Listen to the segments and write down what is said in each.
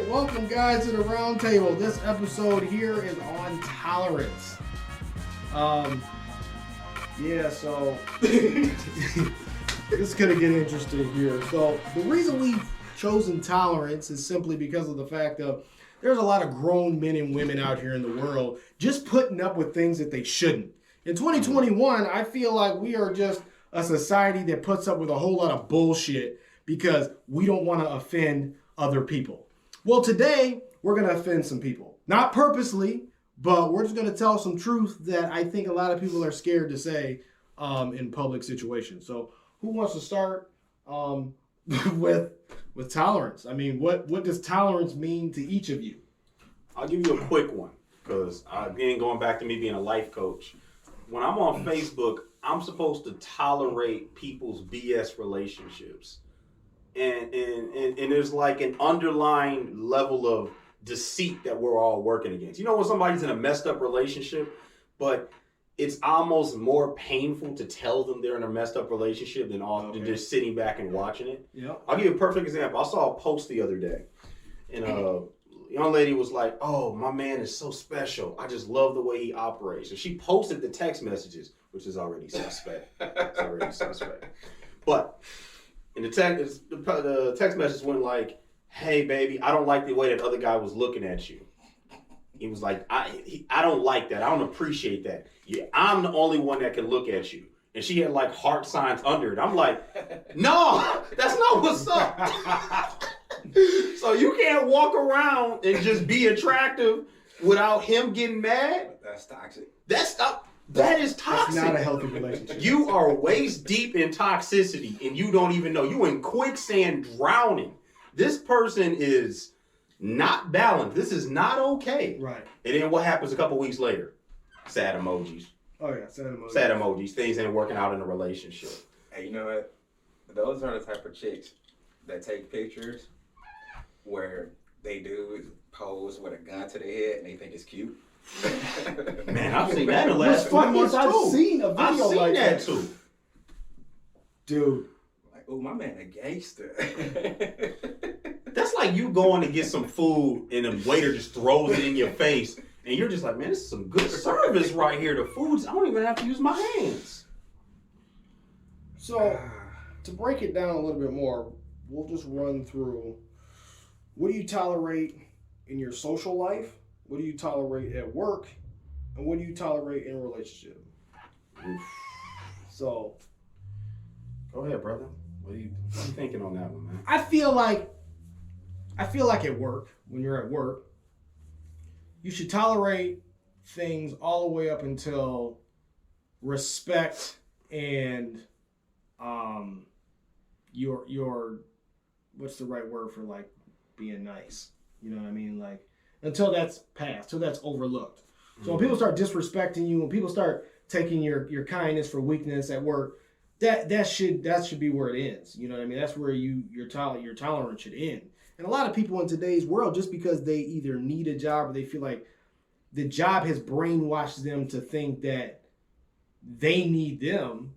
welcome guys to the round table. This episode here is on tolerance. So this is gonna get interesting here. So the reason we've chosen tolerance is simply because of the fact of there's a lot of grown men and women out here in the world just putting up with things that they shouldn't. In 2021, I feel like we are just a society that puts up with a whole lot of bullshit because we don't want to offend other people. Well, today we're going to offend some people. Not purposely, but we're just going to tell some truth that I think a lot of people are scared to say in public situations. So who wants to start with tolerance? I mean, what does tolerance mean to each of you? I'll give you a quick one because, again, going back to me being a life coach, when I'm on Facebook, I'm supposed to tolerate people's BS relationships. And there's like an underlying level of deceit that we're all working against. You know, when somebody's in a messed up relationship, but it's almost more painful to tell them they're in a messed up relationship than just sitting back and watching it. Yep. I'll give you a perfect example. I saw a post the other day, and a young lady was like, "Oh, my man is so special. I just love the way he operates." And she posted the text messages, which is already suspect. It's already suspect. But in the text message went like, "Hey, baby, I don't like the way that other guy was looking at you." He was like, I don't like that. I don't appreciate that. Yeah, I'm the only one that can look at you. And she had like heart signs under it. I'm like, no, that's not what's up. So you can't walk around and just be attractive without him getting mad. That's toxic. That is toxic. It's not a healthy relationship. You are waist deep in toxicity and you don't even know. You in quicksand drowning. This person is not balanced. This is not okay. Right. And then what happens a couple weeks later? Sad emojis. Oh yeah, sad emojis. Sad emojis. Things ain't working out in a relationship. Hey, you know what? Those are the type of chicks that take pictures where they do pose with a gun to their head and they think it's cute. Man, I've seen that in the last What's funny months is I've too. seen a video I've seen like that too. Dude. Like, oh, my man a gangster. That's like you going to get some food and the waiter just throws it in your face and you're just like, man, this is some good service right here. The food's, I don't even have to use my hands. So, to break it down a little bit more, we'll just run through what do you tolerate in your social life, what do you tolerate at work, and what do you tolerate in a relationship? So, go ahead, brother. What are you thinking on that one, man? I feel like at work, when you're at work, you should tolerate things all the way up until respect and your what's the right word for like being nice? You know what I mean? Like until that's passed, till that's overlooked. So when people start disrespecting you, when people start taking your kindness for weakness at work, that should be where it ends. You know what I mean? That's where your tolerance should end. And a lot of people in today's world, just because they either need a job or they feel like the job has brainwashed them to think that they need them,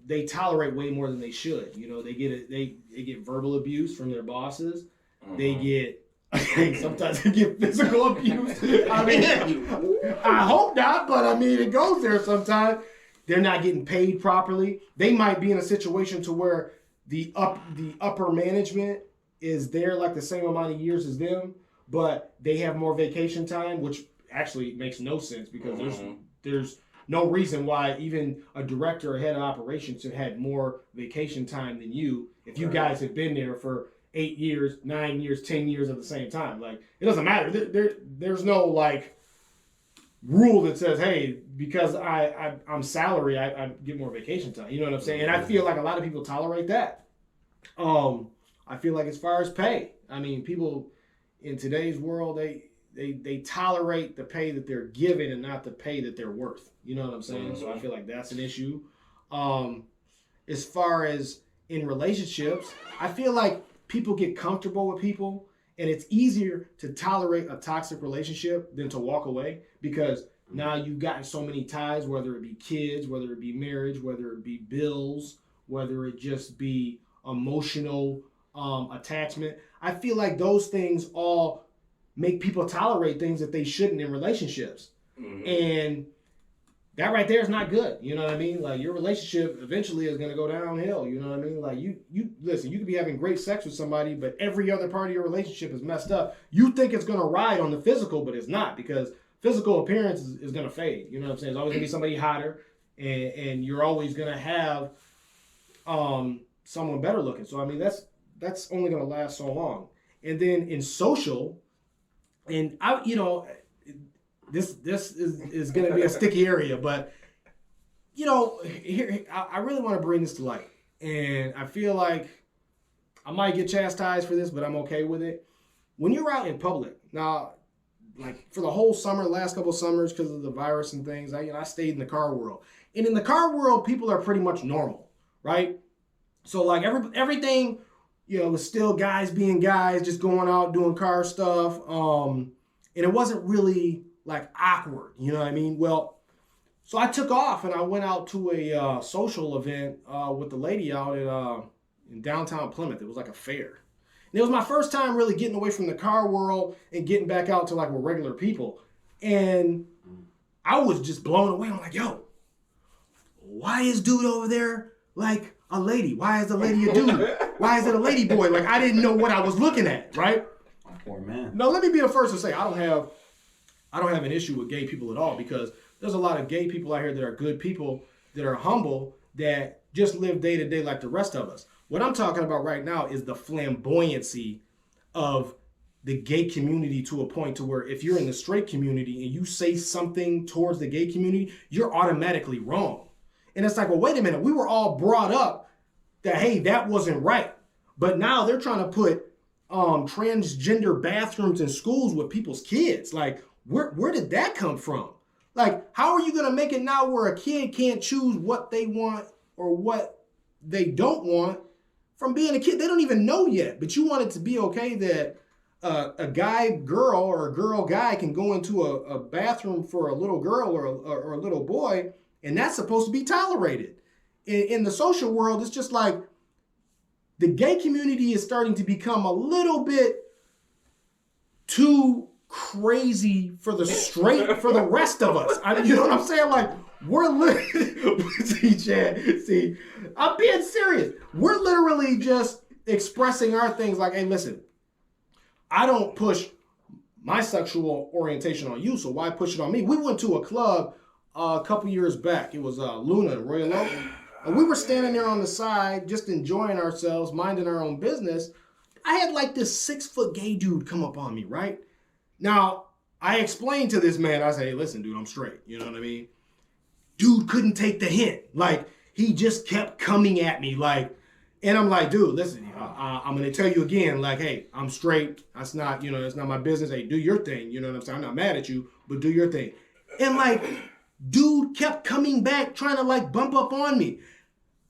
they tolerate way more than they should. You know, they get verbal abuse from their bosses. They get sometimes they get physical abuse. I mean, I hope not, but I mean it goes there sometimes. They're not getting paid properly. They might be in a situation to where the upper management is there like the same amount of years as them, but they have more vacation time, which actually makes no sense because there's no reason why even a director or head of operations should have more vacation time than you if you guys have been there for 8 years, 9 years, 10 years at the same time. Like, it doesn't matter. There's no like rule that says, hey, because I'm salary, I get more vacation time. You know what I'm saying? And I feel like a lot of people tolerate that. I feel like as far as pay, I mean, people in today's world, they tolerate the pay that they're given and not the pay that they're worth. You know what I'm saying? So I feel like that's an issue. As far as in relationships, I feel like people get comfortable with people and it's easier to tolerate a toxic relationship than to walk away because now you've gotten so many ties, whether it be kids, whether it be marriage, whether it be bills, whether it just be emotional attachment. I feel like those things all make people tolerate things that they shouldn't in relationships. Mhm. And that right there is not good. You know what I mean? Like your relationship eventually is gonna go downhill. You know what I mean? Like you listen, you could be having great sex with somebody, but every other part of your relationship is messed up. You think it's gonna ride on the physical, but it's not, because physical appearance is gonna fade. You know what I'm saying? There's always gonna be somebody hotter, and you're always gonna have someone better looking. So I mean that's only gonna last so long. And then in social, and I this is going to be a sticky area, but here I really want to bring this to light, and I feel like I might get chastised for this, but I'm okay with it. When you're out in public now, like for the whole summer, last couple of summers, because of the virus and things, I stayed in the car world, and in the car world, people are pretty much normal, right? So like everything, was still guys being guys, just going out doing car stuff, and it wasn't really like awkward, you know what I mean? Well, so I took off and I went out to a social event with the lady out in downtown Plymouth. It was like a fair. And it was my first time really getting away from the car world and getting back out to like with regular people. And I was just blown away. I'm like, yo, why is dude over there like a lady? Why is the lady a dude? Why is it a lady boy? Like I didn't know what I was looking at, right? Poor man. Now let me be the first to say I don't have an issue with gay people at all, because there's a lot of gay people out here that are good people, that are humble, that just live day to day like the rest of us. What I'm talking about right now is the flamboyancy of the gay community, to a point to where if you're in the straight community and you say something towards the gay community, you're automatically wrong. And it's like, well, wait a minute, we were all brought up that, hey, that wasn't right. But now they're trying to put transgender bathrooms in schools with people's kids. Like, where did that come from? Like, how are you going to make it now where a kid can't choose what they want or what they don't want from being a kid? They don't even know yet, but you want it to be okay that a guy girl or a girl guy can go into a bathroom for a little girl or a little boy, and that's supposed to be tolerated. In the social world, it's just like the gay community is starting to become a little bit too crazy for the rest of us. You know what I'm saying? Like, we're literally, see, Chad, see, I'm being serious. We're literally just expressing our things like, hey, listen, I don't push my sexual orientation on you, so why push it on me? We went to a club a couple years back. It was Luna in Royal Oak. And we were standing there on the side, just enjoying ourselves, minding our own business. I had like this 6-foot gay dude come up on me, right? Now, I explained to this man, I say, hey, listen, dude, I'm straight. You know what I mean? Dude couldn't take the hint. Like, he just kept coming at me. Like, and I'm like, dude, listen, I'm going to tell you again, like, hey, I'm straight. That's not, that's not my business. Hey, do your thing. You know what I'm saying? I'm not mad at you, but do your thing. And like, dude kept coming back, trying to like bump up on me.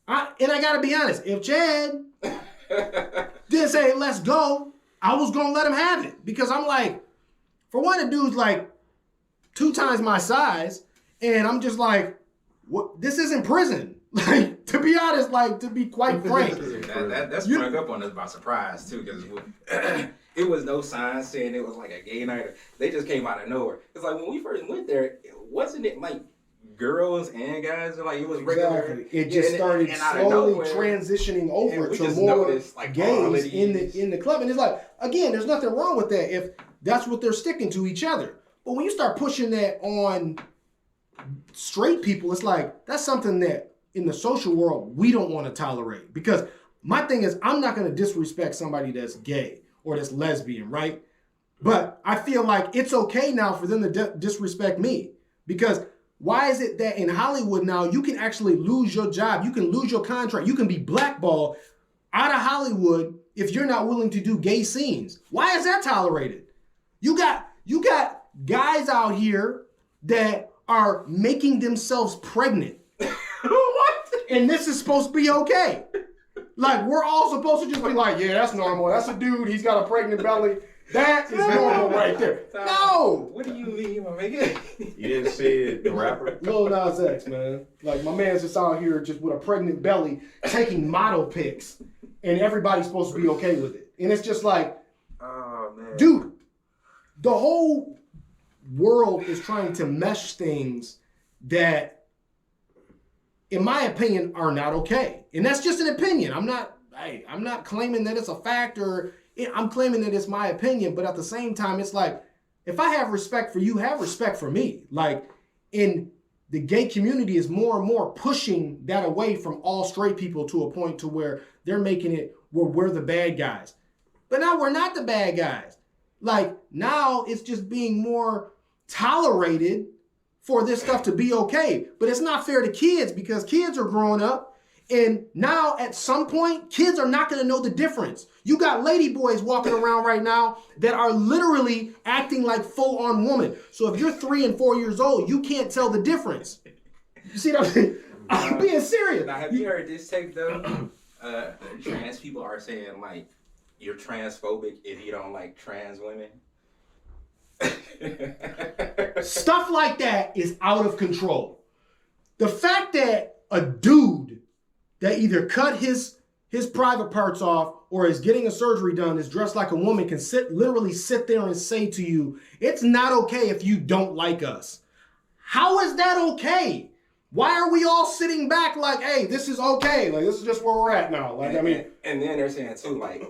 And I got to be honest, if Chad didn't say, let's go, I was going to let him have it. Because I'm like, for one, the dude's like 2 times my size. And I'm just like, what? This isn't prison. Like, to be honest, like, to be quite frank. That sprung up on us by surprise, too, because it was no sign saying it was like a gay night. They just came out of nowhere. It's like, when we first went there, wasn't it like girls and guys? Like, it was regular. Exactly. It just started slowly transitioning over to more noticed, like, gays in the club. And it's like, again, there's nothing wrong with that if that's what they're sticking to each other. But when you start pushing that on straight people, it's like, that's something that in the social world we don't want to tolerate. Because my thing is, I'm not going to disrespect somebody that's gay or that's lesbian, right? But I feel like it's okay now for them to disrespect me. Because why is it that in Hollywood now you can actually lose your job, you can lose your contract, you can be blackballed out of Hollywood if you're not willing to do gay scenes? Why is that tolerated? You got guys out here that are making themselves pregnant. What? And this is supposed to be okay. Like, we're all supposed to just be like, yeah, that's normal. That's a dude. He's got a pregnant belly. That is normal right there. No. What do you mean, my nigga? You didn't see it, the rapper? Lil Nas X, man. Like, my man's just out here just with a pregnant belly taking model pics. and everybody's supposed to be okay with it. And it's just like, Oh man, dude, the whole world is trying to mesh things that, in my opinion, are not okay. And that's just an opinion. I'm not claiming that it's a fact, or I'm claiming that it's my opinion. But at the same time, it's like, if I have respect for you, have respect for me. Like, in the gay community is more and more pushing that away from all straight people to a point to where they're making it where we're the bad guys. But now we're not the bad guys. Like, now it's just being more tolerated for this stuff to be okay. But it's not fair to kids, because kids are growing up, and now at some point, kids are not going to know the difference. You got lady boys walking around right now that are literally acting like full-on women. So if you're 3 and 4 years old, you can't tell the difference. You see what I'm saying? I'm being serious. Now, have you heard this take though? Trans people are saying like, you're transphobic if you don't like trans women. Stuff like that is out of control. The fact that a dude that either cut his private parts off or is getting a surgery done is dressed like a woman can literally sit there and say to you, it's not okay if you don't like us. How is that okay? Why are we all sitting back like, hey, this is okay? Like, this is just where we're at now. Like, I mean, and then they're saying too, like,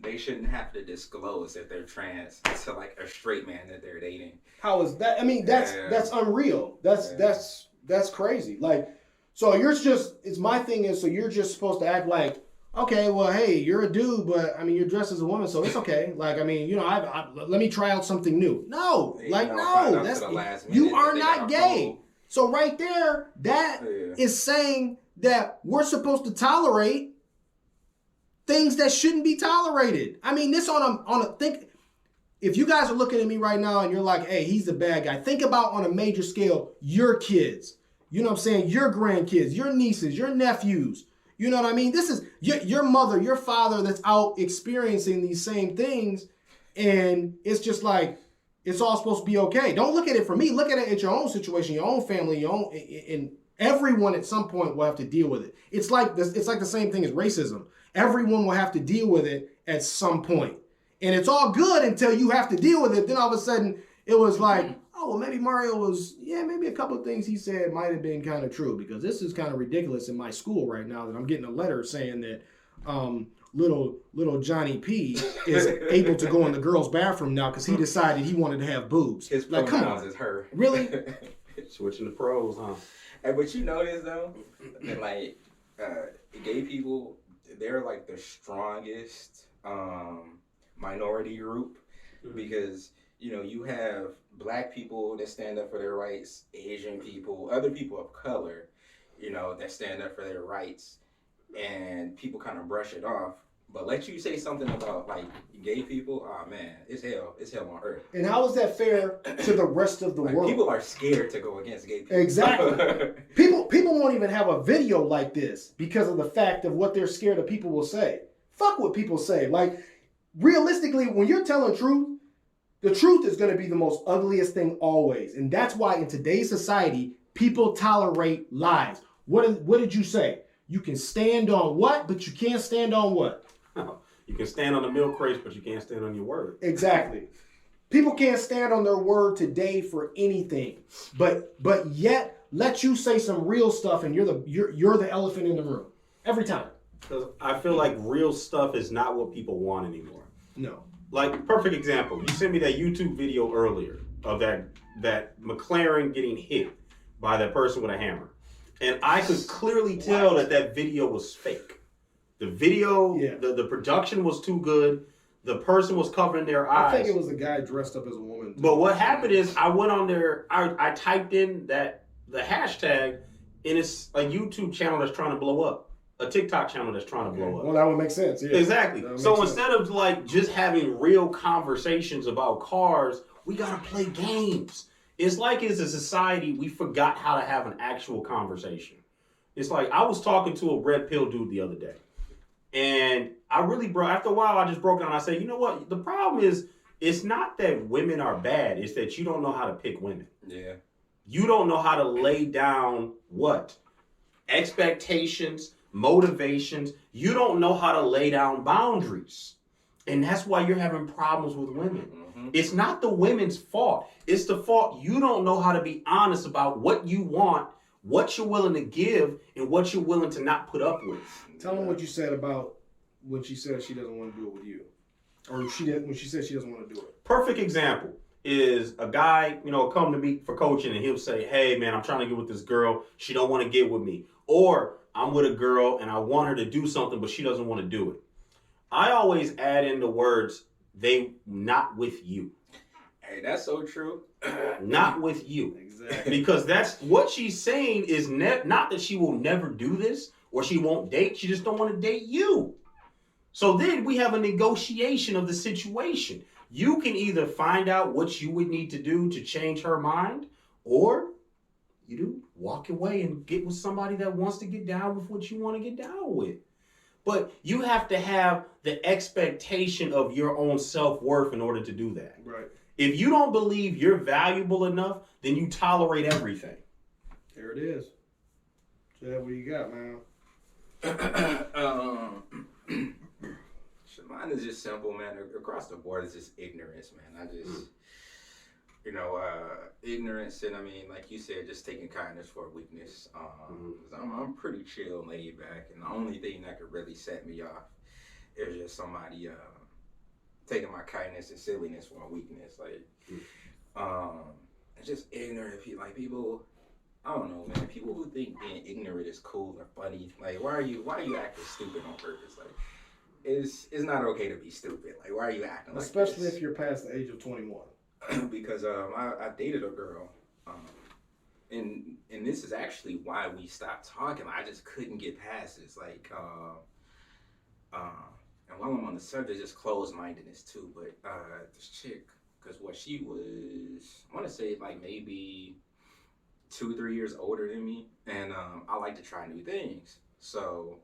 they shouldn't have to disclose that they're trans to like a straight man that they're dating. how is that? I mean, that's unreal. That's crazy. Like, so it's my thing is, so you're just supposed to act like, okay, well, hey, you're a dude, but I mean, you're dressed as a woman, so it's okay. Like, I mean, you know, let me try out something new. No, you are not gay. So right there, that is saying that we're supposed to tolerate things that shouldn't be tolerated. I mean, this on a think. If you guys are looking at me right now and you're like, hey, he's a bad guy, think about on a major scale your kids. You know what I'm saying? Your grandkids, your nieces, your nephews. You know what I mean? This is your mother, your father that's out experiencing these same things. And it's just like, it's all supposed to be okay. Don't look at it for me. Look at it at your own situation, your own family, your own, and everyone at some point will have to deal with it. It's like this. It's like the same thing as racism. Everyone will have to deal with it at some point. And it's all good until you have to deal with it. Then all of a sudden it was like, oh, well, maybe Mario was, maybe a couple of things he said might have been kind of true, because this is kind of ridiculous in my school right now that I'm getting a letter saying that little Johnny P is able to go in the girls' bathroom now because he decided he wanted to have boobs. His pronouns is her. Really? Switching the pros, huh? Hey, but you notice though, that like gay people, they're like the strongest minority group, because you know you have black people that stand up for their rights, Asian people, other people of color, you know, that stand up for their rights, and people kind of brush it off. But let you say something about like gay people, oh man, it's hell on earth. And how is that fair to the rest of the world? People are scared to go against gay people. Exactly. People won't even have a video like this because of the fact of what they're scared of people will say. Fuck what people say. Like, realistically, when you're telling truth, the truth is going to be the most ugliest thing always. And that's why in today's society, people tolerate lies. What did you say? You can stand on what, but you can't stand on what? You can stand on the milk crates, but you can't stand on your word. Exactly. People can't stand on their word today for anything, but yet let you say some real stuff, and you're the elephant in the room every time. Because I feel like real stuff is not what people want anymore. No. Like, perfect example. You sent me that YouTube video earlier of that McLaren getting hit by that person with a hammer, and I could clearly tell that video was fake. The video, the production was too good. The person was covering their eyes. I think it was the guy dressed up as a woman. But what happened is I went on there, I typed in the hashtag, and it's a YouTube channel that's trying to blow up. A TikTok channel that's trying to blow up. Well, that would make sense. Yeah. Exactly. So instead of like just having real conversations about cars, we got to play games. It's like as a society, we forgot how to have an actual conversation. It's like I was talking to a red pill dude the other day. And I really after a while, I just broke down. I said, you know what? The problem is, it's not that women are bad. It's that you don't know how to pick women. Yeah. You don't know how to lay down what? Expectations, motivations. You don't know how to lay down boundaries. And that's why you're having problems with women. Mm-hmm. It's not the women's fault. It's the fault you don't know how to be honest about what you want, what you're willing to give, and what you're willing to not put up with. Tell them what you said about when she said she doesn't want to do it with you. Or when she said she doesn't want to do it. Perfect example is a guy, come to me for coaching and he'll say, hey man, I'm trying to get with this girl. She don't want to get with me. Or I'm with a girl and I want her to do something, but she doesn't want to do it. I always add in the words, they not with you. Hey, that's so true. Not with you. Exactly. Because that's what she's saying is not that she will never do this or she won't date. She just don't want to date you. So then we have a negotiation of the situation. You can either find out what you would need to do to change her mind, or you do walk away and get with somebody that wants to get down with what you want to get down with. But you have to have the expectation of your own self-worth in order to do that. Right. If you don't believe you're valuable enough, then you tolerate everything. There it is. Chad, what you got, man? Mine is just simple, man. Across the board, it's just ignorance, man. I just, ignorance, and I mean, like you said, just taking kindness for a weakness. 'Cause I'm pretty chill and laid back, and the only thing that could really set me off is just somebody taking my kindness and silliness for a weakness. Like, it's just ignorant people. Like people, I don't know, man. People who think being ignorant is cool or funny. Like, why are you acting stupid on purpose? Like, it's not okay to be stupid. Like, why are you acting like Especially this? if you're past the age of 21. Because I dated a girl, and this is actually why we stopped talking. I just couldn't get past this. Like, and while I'm on the subject, just closed-mindedness too. But this chick, because what she was, I want to say like maybe 2-3 years older than me, and I like to try new things. So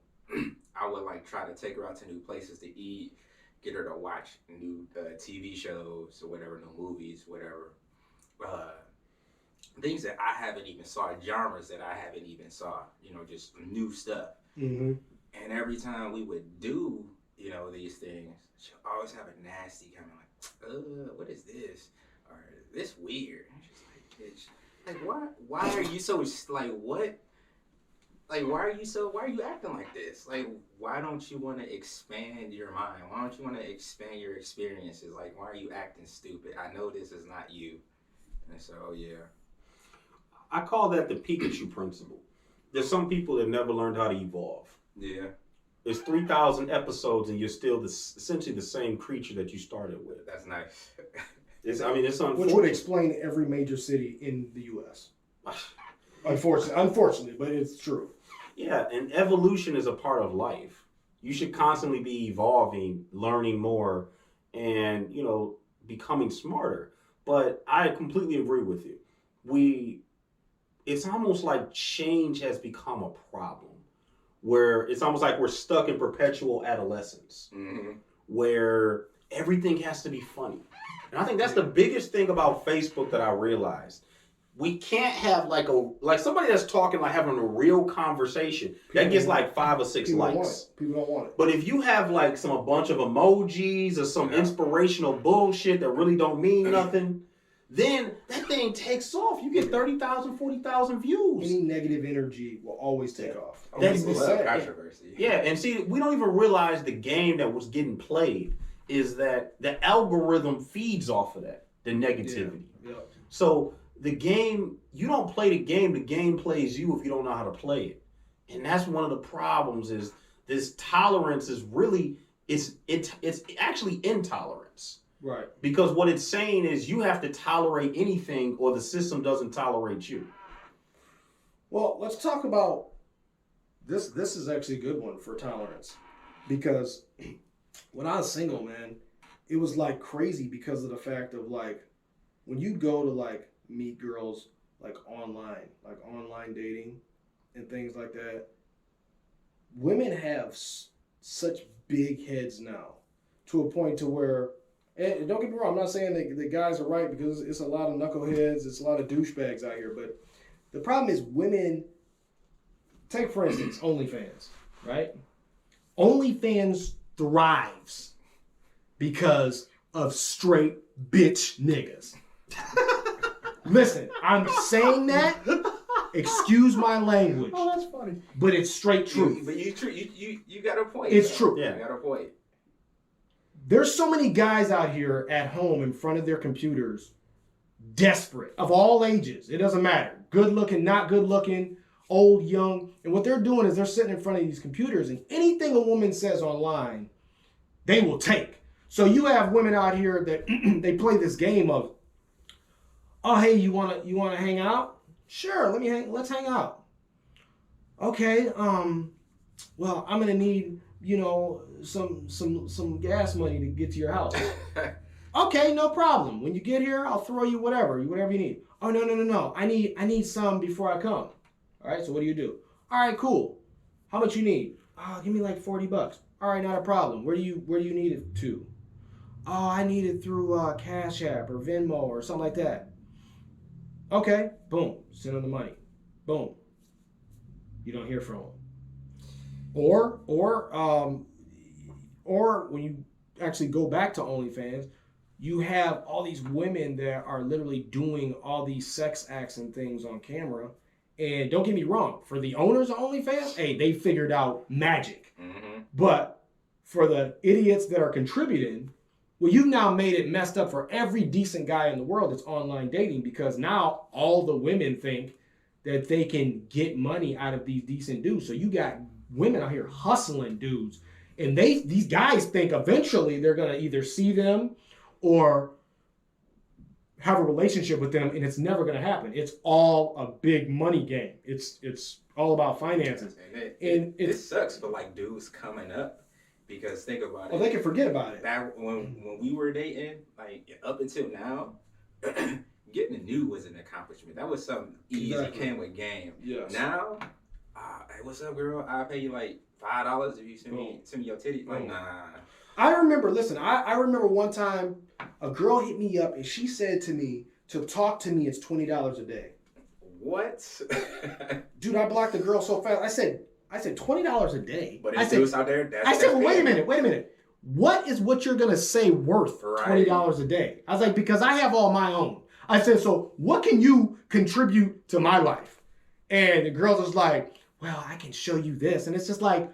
I would like try to take her out to new places to eat, get her to watch new TV shows or whatever, new movies, whatever. Things that I haven't even saw, genres that I haven't even saw, just new stuff. Mm-hmm. And every time we would do, these things, she'll always have a nasty kind of like, what is this? Or this weird. And she's like, bitch, like why are you so, like, what? Like, why are you acting like this? Like, why don't you want to expand your mind? Why don't you want to expand your experiences? Like, why are you acting stupid? I know this is not you. And so, yeah. I call that the Pikachu principle. There's some people that never learned how to evolve. Yeah. It's 3,000 episodes and you're still essentially the same creature that you started with. That's nice. It's unfortunate. Which would explain every major city in the U.S. Unfortunately, but it's true. Yeah, and evolution is a part of life. You should constantly be evolving, learning more, and, becoming smarter. But I completely agree with you. It's almost like change has become a problem, where it's almost like we're stuck in perpetual adolescence, where everything has to be funny. And I think that's the biggest thing about Facebook that I realized. We can't have like somebody that's talking, like having a real conversation that gets like 5 or 6 likes. People don't want it. But if you have like a bunch of emojis or some inspirational bullshit that really don't mean nothing, then that thing takes off. You get 30,000, 40,000 views. Any negative energy will always take off. That's People love controversy. Yeah, and see, we don't even realize the game that was getting played is that the algorithm feeds off of that, the negativity. Yeah. So the game, you don't play the game plays you if you don't know how to play it. And that's one of the problems is this tolerance is really, it's actually intolerance. Right. Because what it's saying is you have to tolerate anything or the system doesn't tolerate you. Well, let's talk about this. This is actually a good one for tolerance. Because when I was single, man, it was like crazy because of the fact of like, when you go to like meet girls like online dating and things like that, women have such big heads now to a point to where, and don't get me wrong, I'm not saying that the guys are right because it's a lot of knuckleheads, it's a lot of douchebags out here, but the problem is women, take for instance, OnlyFans. right? OnlyFans thrives because of straight bitch niggas. Listen, I'm saying that. Excuse my language. Oh, that's funny. But it's straight truth. But you got a point. It's though. true. Yeah. You got a point. There's so many guys out here at home in front of their computers, desperate, of all ages. It doesn't matter. Good looking, not good looking, old, young. And what they're doing is they're sitting in front of these computers, and anything a woman says online, they will take. So you have women out here that they play this game of, oh, hey, you wanna hang out? Sure, let's hang out. Okay, well, I'm gonna need, some gas money to get to your house. Okay, no problem. When you get here, I'll throw you whatever you need. Oh, no. I need some before I come. All right, so what do? All right, cool. How much you need? Oh, give me like $40. All right, not a problem. Where do you need it to? Oh, I need it through Cash App or Venmo or something like that. Okay, boom, send them the money. Boom. You don't hear from them. Or when you actually go back to OnlyFans, you have all these women that are literally doing all these sex acts and things on camera. And don't get me wrong, for the owners of OnlyFans, hey, they figured out magic. Mm-hmm. But for the idiots that are contributing, well, you've now made it messed up for every decent guy in the world that's online dating, because now all the women think that they can get money out of these decent dudes. So you got women out here hustling dudes. And these guys think eventually they're going to either see them or have a relationship with them, and it's never going to happen. It's all a big money game. It's all about finances. And it sucks for like dudes coming up, because think about it. Well, they can forget about it. Back when we were dating, like up until now, getting a nude was an accomplishment. That was something easy, Exactly. Came with game. Yes. Now, hey, what's up, girl? I'll pay you like $5 if you send me your titty. Like, Boom. nah. I remember one time a girl hit me up and she said to me, to talk to me, it's $20 a day. What? Dude, I blocked the girl so fast. I said $20 a day. But I it's said, dudes out there. That's well, wait a minute. What is what you're going to say worth $20 a day? I was like, because I have all my own. I said, so what can you contribute to my life? And the girl was like, well, I can show you this. And it's just like,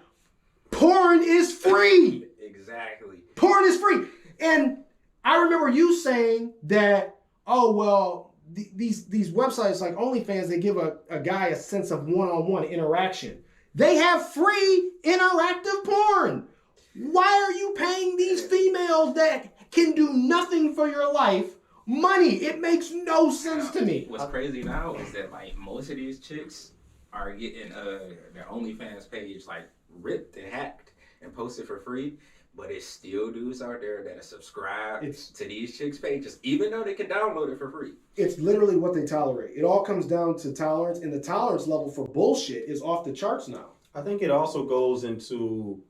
porn is free. Exactly. Porn is free. And I remember you saying that, oh, well, these websites like OnlyFans, they give a guy a sense of one-on-one interaction. They have free interactive porn. Why are you paying these females that can do nothing for your life money? It makes no sense to me. What's crazy now is that like most of these chicks are getting their OnlyFans page like ripped and hacked and posted for free. But it's still dudes out there that are subscribed to these chicks' pages, even though they can download it for free. It's literally what they tolerate. It all comes down to tolerance, and the tolerance level for bullshit is off the charts now. I think it also goes into,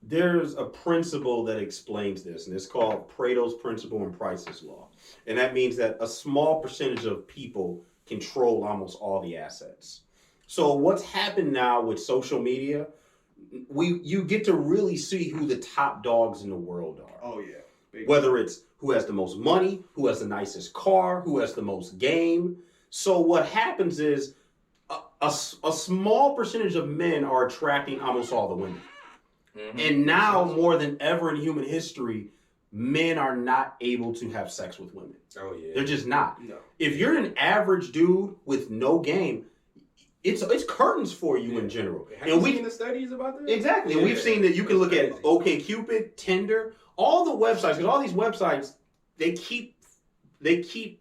there's a principle that explains this, and it's called Pareto's Principle and Price's Law. And that means that a small percentage of people control almost all the assets. So what's happened now with social media, you get to really see who the top dogs in the world are. Oh, yeah. Whether it's who has the most money, who has the nicest car, who has the most game. So what happens is a small percentage of men are attracting almost all the women. Mm-hmm. And now more than ever in human history, men are not able to have sex with women. Oh, yeah. They're just not. No. If you're an average dude with no game, it's curtains for you in general. Have you seen the studies about this? Exactly. And we've seen that you can look at OkCupid, Tinder, all the websites, because all these websites, they keep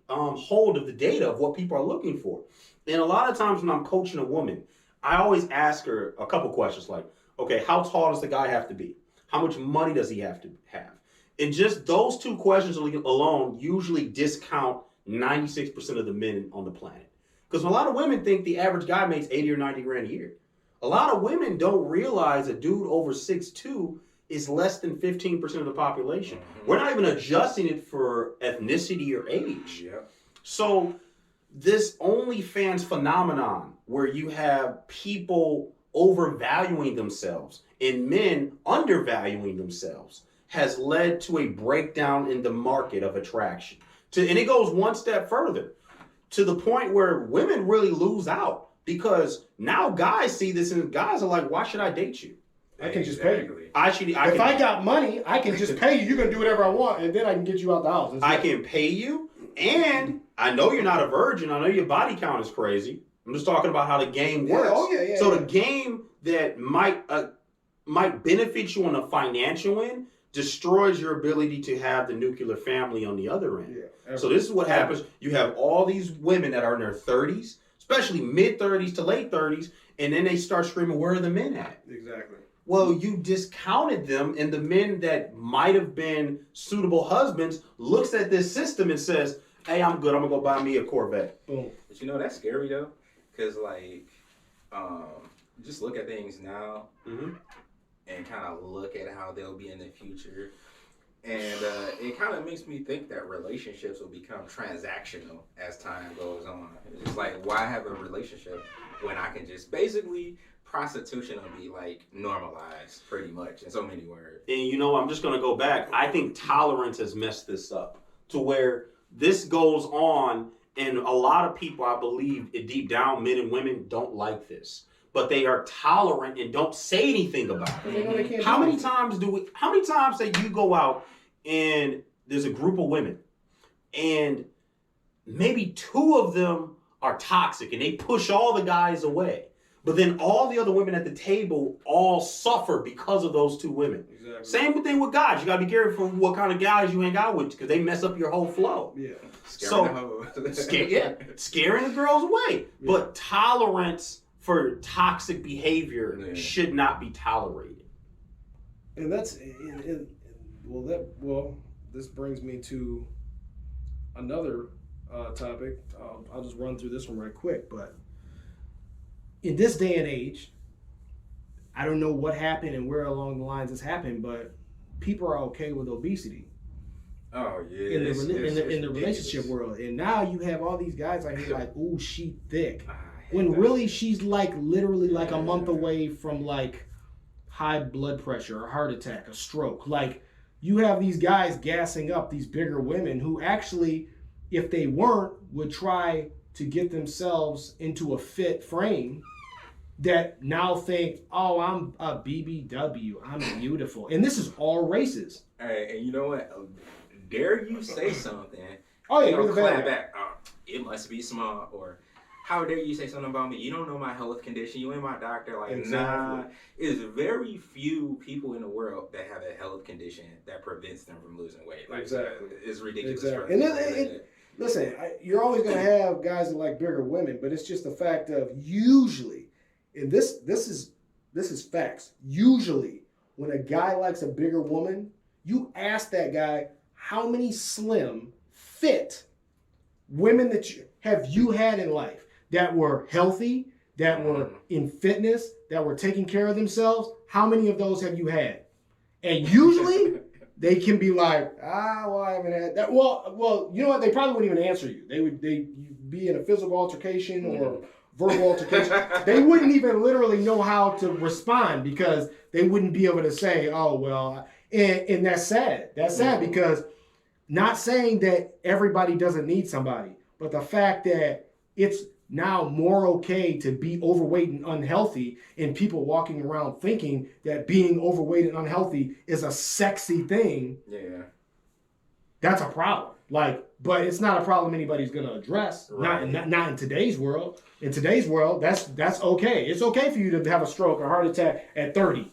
hold of the data of what people are looking for. And a lot of times when I'm coaching a woman, I always ask her a couple questions like, okay, how tall does the guy have to be? How much money does he have to have? And just those two questions alone usually discount 96% of the men on the planet. Because a lot of women think the average guy makes 80 or 90 grand a year. A lot of women don't realize a dude over 6'2" is less than 15% of the population. Mm-hmm. We're not even adjusting it for ethnicity or age. Yeah. So this OnlyFans phenomenon where you have people overvaluing themselves and men undervaluing themselves has led to a breakdown in the market of attraction. And it goes one step further to the point where women really lose out because now guys see this and guys are like, why should I date you? I can just pay you. If I got money, I can just pay you. You can do whatever I want, and then I can get you out the house. I can pay you, and I know you're not a virgin. I know your body count is crazy. I'm just talking about how the game works. So the game that might benefit you on a financial end destroys your ability to have the nuclear family on the other end. So this is what happens. You have all these women that are in their 30s, especially mid 30s to late 30s, and then they start screaming, where are the men at? Exactly. Well, you discounted them, and the men that might have been suitable husbands looks at this system and says, hey, I'm good. I'm going to go buy me a Corvette. Boom. But you know, that's scary, though. Because, just look at things now and kind of look at how they'll be in the future. And it kind of makes me think that relationships will become transactional as time goes on. It's just like, why have a relationship when I can just basically... prostitution will be like normalized pretty much in so many words. And you know, I'm just going to go back. I think tolerance has messed this up to where this goes on. And a lot of people, I believe, deep down, men and women don't like this, but they are tolerant and don't say anything about it. How many times that you go out and there's a group of women and maybe two of them are toxic and they push all the guys away. But then all the other women at the table all suffer because of those two women. Exactly. Same thing with guys. You got to be careful what kind of guys you hang out with because they mess up your whole flow. Yeah. Scaring the girls away. Yeah. But tolerance for toxic behavior should not be tolerated. And that's this brings me to another topic. I'll just run through this one right quick, but in this day and age, I don't know what happened and where along the lines this happened, but people are okay with obesity. Oh yeah. In the relationship world, and now you have all these guys out here like, "Ooh, she thick," when really she's like literally like a month away from like high blood pressure, a heart attack, a stroke. Like you have these guys gassing up these bigger women who actually, if they weren't, would try to get themselves into a fit frame. That now think, oh, I'm a BBW, I'm beautiful. And this is all races. Hey, and you know what? Dare you say something? Oh, yeah, you're the clap back. Oh, it must be small. Or how dare you say something about me? You don't know my health condition. You ain't my doctor. Like, exactly. Nah. It's very few people in the world that have a health condition that prevents them from losing weight. Like, exactly. It's ridiculous. Exactly. And listen, you're always going to have guys that like bigger women, but it's just the fact of usually, and this is facts. Usually, when a guy likes a bigger woman, you ask that guy, how many slim, fit women that you had in life that were healthy, that were in fitness, that were taking care of themselves? How many of those have you had? And usually, they can be like, well, I haven't had that. Well, you know what? They probably wouldn't even answer you. You'd be in a physical altercation or verbal altercation. They wouldn't even literally know how to respond because they wouldn't be able to say, oh, well, and that's sad. That's sad because not saying that everybody doesn't need somebody, but the fact that it's now more okay to be overweight and unhealthy and people walking around thinking that being overweight and unhealthy is a sexy thing. Yeah. That's a problem. But it's not a problem anybody's going to address. Right. Not in today's world. In today's world, that's okay. It's okay for you to have a stroke or heart attack at 30.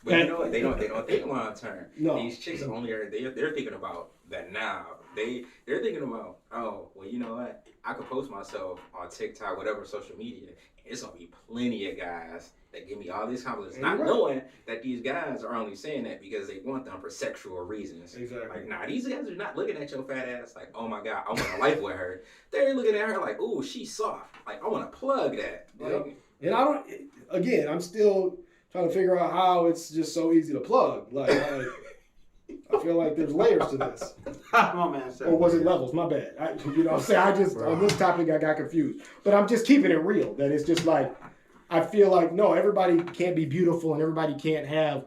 But you know what? They don't think long term. No. These chicks only they're thinking about that now. They're thinking about, oh, well, you know what? I could post myself on TikTok, whatever social media. And it's gonna be plenty of guys that give me all these compliments, not knowing that these guys are only saying that because they want them for sexual reasons. Exactly. Like, nah, these guys are not looking at your fat ass like, oh my God, I want a life with her. They're looking at her like, ooh, she's soft. Like, I want to plug that. Like, and I'm still trying to figure out how it's just so easy to plug. I feel like there's layers to this. Oh, man, or was it levels? My bad. On this topic I got confused. But I'm just keeping it real. That it's just like, I feel like no, everybody can't be beautiful and everybody can't have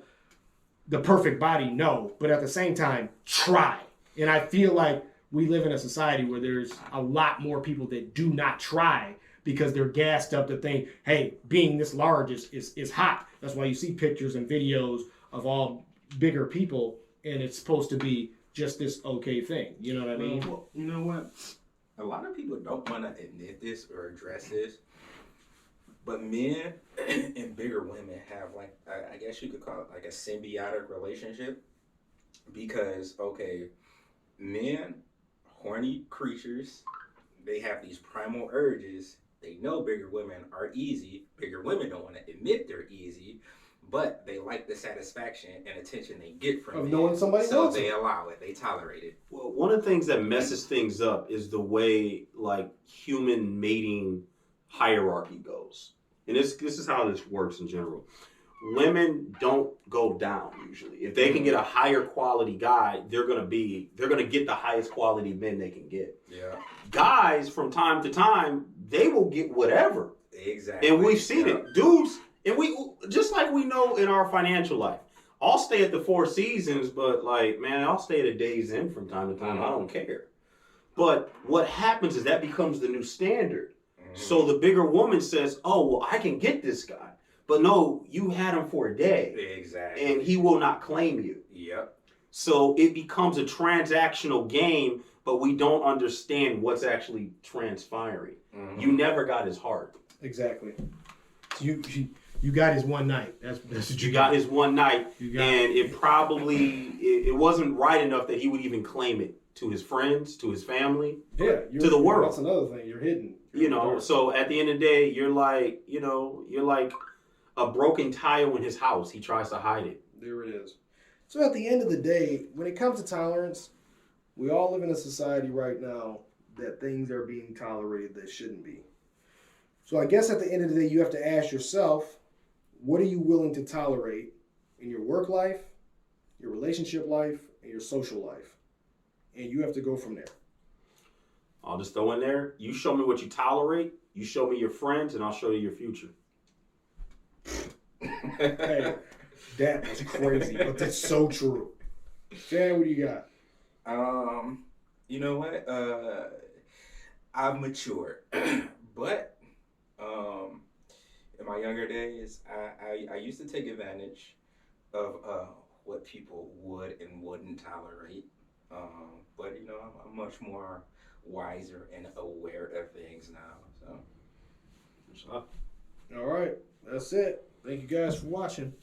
the perfect body. No, but at the same time, try. And I feel like we live in a society where there's a lot more people that do not try because they're gassed up to think, hey, being this large is hot. That's why you see pictures and videos of all bigger people, and it's supposed to be just this okay thing. You know what I mean? Well, you know what? A lot of people don't want to admit this or address this, but men and bigger women have like, I guess you could call it like a symbiotic relationship because, okay, men, horny creatures, they have these primal urges. They know bigger women are easy. Bigger women don't want to admit they're easy, but they like the satisfaction and attention they get from Of men. knowing somebody so wants they it. allow it. They tolerate it. Well, one of the things that messes things up is the way like human mating hierarchy goes. And this is how this works in general. Women don't go down usually. If they can get a higher quality guy, they're gonna get the highest quality men they can get. Yeah. Guys, from time to time, they will get whatever. Exactly. And we've seen it. Dudes, and we just like we know in our financial life. I'll stay at the Four Seasons, but like, man, I'll stay at a Days Inn from time to time. I don't care. But what happens is that becomes the new standard. So the bigger woman says, oh, well, I can get this guy. But no, you had him for a day. Exactly. And he will not claim you. Yep. So it becomes a transactional game, but we don't understand what's actually transpiring. Mm-hmm. You never got his heart. Exactly. You got his one night. That's what You got his one night, You got and it wasn't right enough that he would even claim it to his friends, to his family, Yeah, to the world. That's another thing. You're hidden. You know, so at the end of the day, you're like a broken tile in his house. He tries to hide it. There it is. So at the end of the day, when it comes to tolerance, we all live in a society right now that things are being tolerated that shouldn't be. So I guess at the end of the day, you have to ask yourself, what are you willing to tolerate in your work life, your relationship life, and your social life? And you have to go from there. I'll just throw in there. You show me what you tolerate. You show me your friends, and I'll show you your future. Hey, that was crazy, but that's so true. Jan, what do you got? You know what? I've matured, but in my younger days, I used to take advantage of what people would and wouldn't tolerate. But you know, I'm much more wiser and aware of things now. So. All right, that's it. Thank you guys for watching.